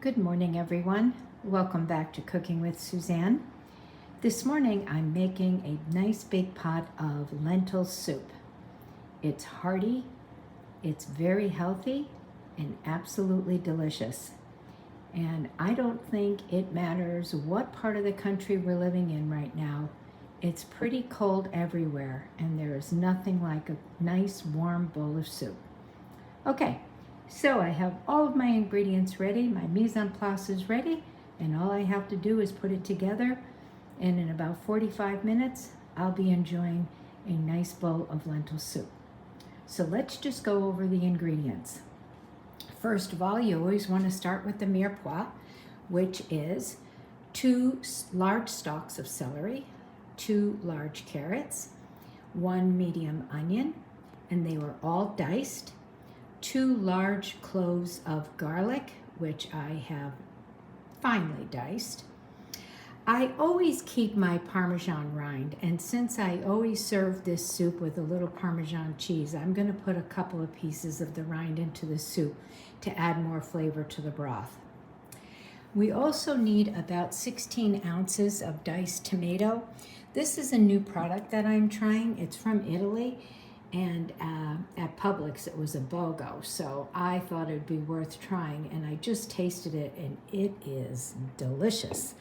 Good morning, everyone. Welcome back to Cooking with Suzanne. This morning I'm making a nice big pot of lentil soup. It's hearty, it's very healthy, and absolutely delicious. And I don't think it matters what part of the country we're living in right now. It's pretty cold everywhere, and there is nothing like a nice warm bowl of soup. Okay, so I have all of my ingredients ready, my mise en place is ready, and all I have to do is put it together, and in about 45 minutes, I'll be enjoying a nice bowl of lentil soup. So let's just go over the ingredients. First of all, you always want to start with the mirepoix, which is 2 large stalks of celery, 2 large carrots, 1 medium onion, and they were all diced, 2 large cloves of garlic, which I have finely diced. I always keep my Parmesan rind, and since I always serve this soup with a little Parmesan cheese, I'm going to put a couple of pieces of the rind into the soup to add more flavor to the broth. We also need about 16 ounces of diced tomato. This is a new product that I'm trying. It's from Italy. And at Publix it was a BOGO, so I thought it'd be worth trying, and I just tasted it and it is delicious.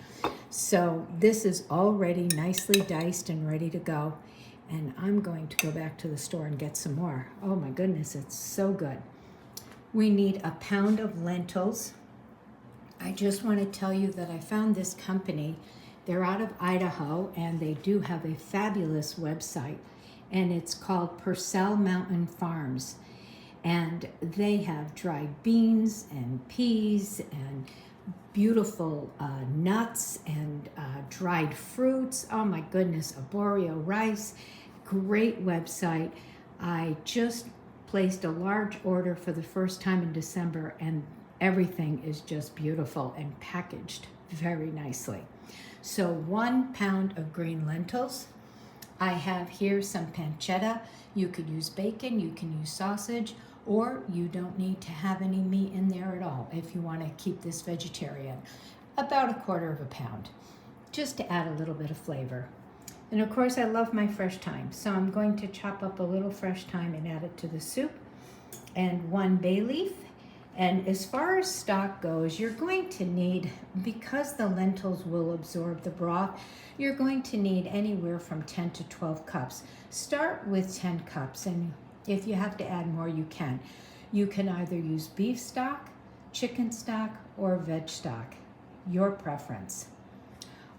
So this is already nicely diced and ready to go, and I'm going to go back to the store and get some more. Oh my goodness, it's so good. We need a pound of lentils. I just want to tell you that I found this company. They're out of Idaho, and they do have a fabulous website, and it's called Purcell Mountain Farms. And they have dried beans and peas and beautiful nuts and dried fruits. Oh my goodness, arborio rice. Great website. I just placed a large order for the first time in December, and everything is just beautiful and packaged very nicely. So 1 pound of green lentils. I have here some pancetta. You could use bacon, you can use sausage, or you don't need to have any meat in there at all if you want to keep this vegetarian. About 1/4 pound, just to add a little bit of flavor. And of course I love my fresh thyme, so I'm going to chop up a little fresh thyme and add it to the soup, and 1 bay leaf. And as far as stock goes, you're going to need, because the lentils will absorb the broth, you're going to need anywhere from 10 to 12 cups. Start with 10 cups, and if you have to add more, you can. You can either use beef stock, chicken stock, or veg stock, your preference.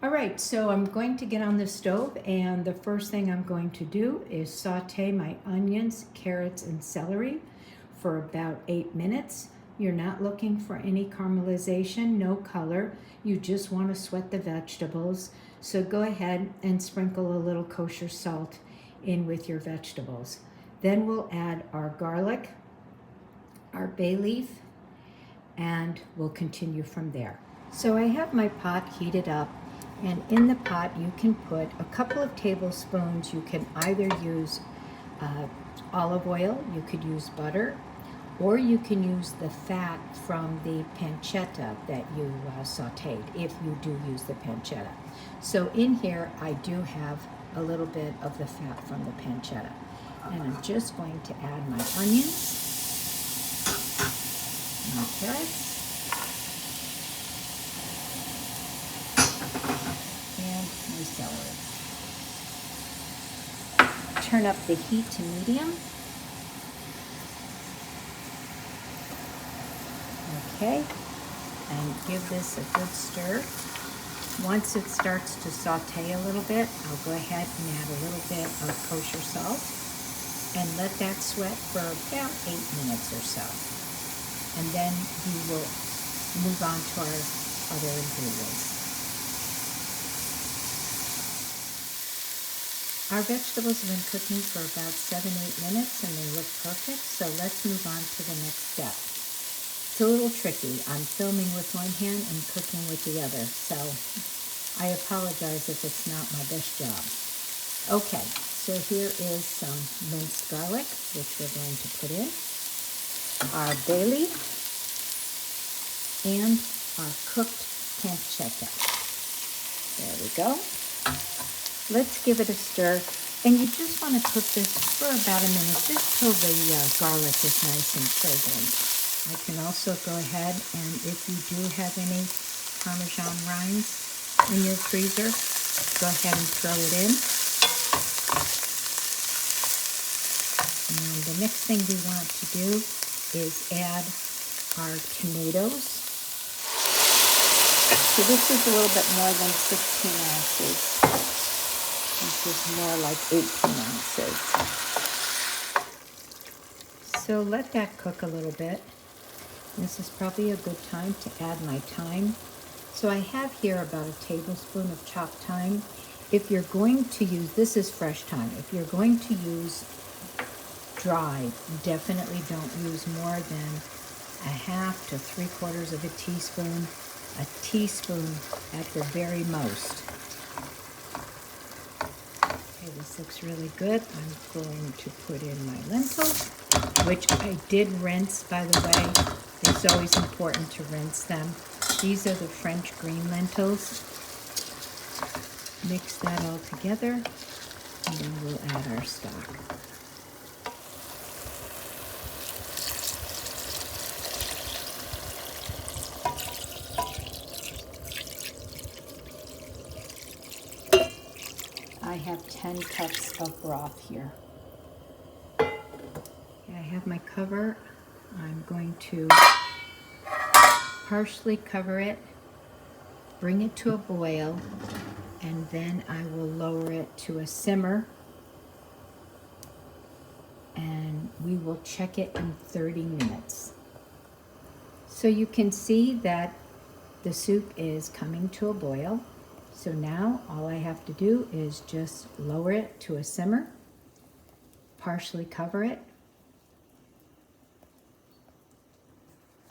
All right, so I'm going to get on the stove, and the first thing I'm going to do is saute my onions, carrots, and celery for about 8 minutes. You're not looking for any caramelization, no color. You just want to sweat the vegetables. So go ahead and sprinkle a little kosher salt in with your vegetables. Then we'll add our garlic, our bay leaf, and we'll continue from there. So I have my pot heated up, and in the pot you can put a couple of tablespoons. You can either use olive oil, you could use butter, or you can use the fat from the pancetta that you sauteed, if you do use the pancetta. So in here, I do have a little bit of the fat from the pancetta. And I'm just going to add my onions, my carrots, and my celery. Turn up the heat to medium. Okay, and give this a good stir. Once it starts to saute a little bit, I'll go ahead and add a little bit of kosher salt and let that sweat for about 8 minutes or so. And then we will move on to our other ingredients. Our vegetables have been cooking for about 7-8 minutes, and they look perfect, so let's move on to the next step. It's a little tricky. I'm filming with one hand and cooking with the other, so I apologize if it's not my best job. Okay, so here is some minced garlic, which we're going to put in, our bay leaf, and our cooked pancetta. There we go. Let's give it a stir. And you just want to cook this for about a minute, just till the garlic is nice and fragrant. I can also go ahead and if you do have any Parmesan rinds in your freezer, go ahead and throw it in. And the next thing we want to do is add our tomatoes. So this is a little bit more than 16 ounces. This is more like 18 ounces. So let that cook a little bit. This is probably a good time to add my thyme. So I have here about a tablespoon of chopped thyme. If you're going to use, this is fresh thyme. If you're going to use dry, definitely don't use more than a half to 3/4 of a teaspoon at the very most. Okay, this looks really good. I'm going to put in my lentils, which I did rinse, by the way. It's always important to rinse them. These are the French green lentils. Mix that all together, and then we'll add our stock. I have 10 cups of broth here. Okay, I have my cover. I'm going to partially cover it, bring it to a boil, and then I will lower it to a simmer, and we will check it in 30 minutes. So you can see that the soup is coming to a boil. So now all I have to do is just lower it to a simmer, partially cover it.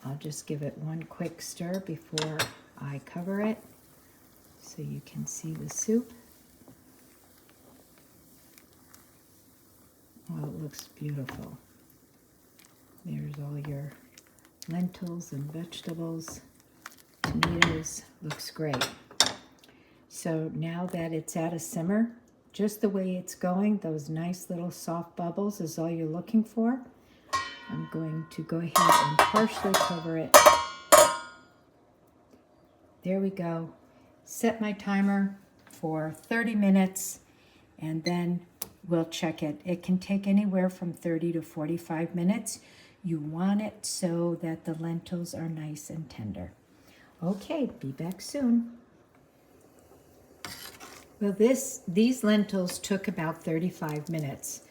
I'll just give it one quick stir before I cover it so you can see the soup. Oh, it looks beautiful. There's all your lentils and vegetables, tomatoes, looks great. So now that it's at a simmer, just the way it's going, those nice little soft bubbles is all you're looking for. I'm going to go ahead and partially cover it. There we go. Set my timer for 30 minutes and then we'll check it. It can take anywhere from 30 to 45 minutes. You want it so that the lentils are nice and tender. Okay, be back soon. Well, these lentils took about 35 minutes.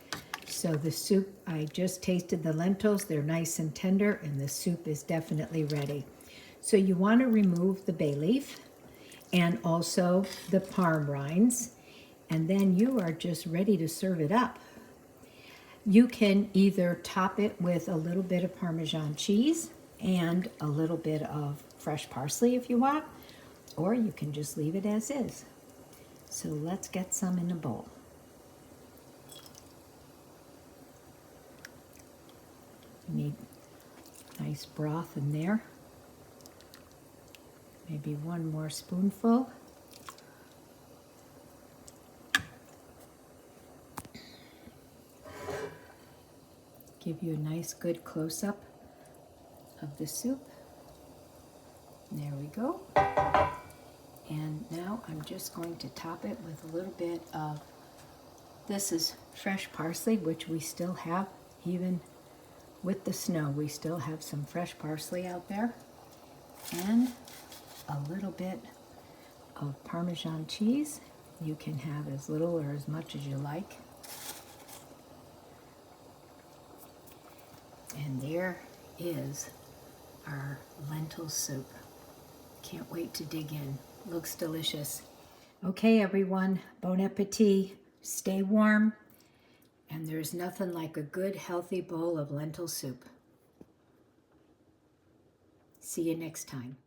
So the soup, I just tasted the lentils. They're nice and tender, and the soup is definitely ready. So you want to remove the bay leaf and also the parm rinds, and then you are just ready to serve it up. You can either top it with a little bit of Parmesan cheese and a little bit of fresh parsley if you want, or you can just leave it as is. So let's get some in a bowl. You need nice broth in there. Maybe one more spoonful. Give you a nice good close-up of the soup. There we go. And now I'm just going to top it with a little bit of, this is fresh parsley, which we still have, even with the snow, we still have some fresh parsley out there. And a little bit of Parmesan cheese. You can have as little or as much as you like. And there is our lentil soup. Can't wait to dig in. Looks delicious. Okay, everyone, bon appetit. Stay warm. And there's nothing like a good, healthy bowl of lentil soup. See you next time.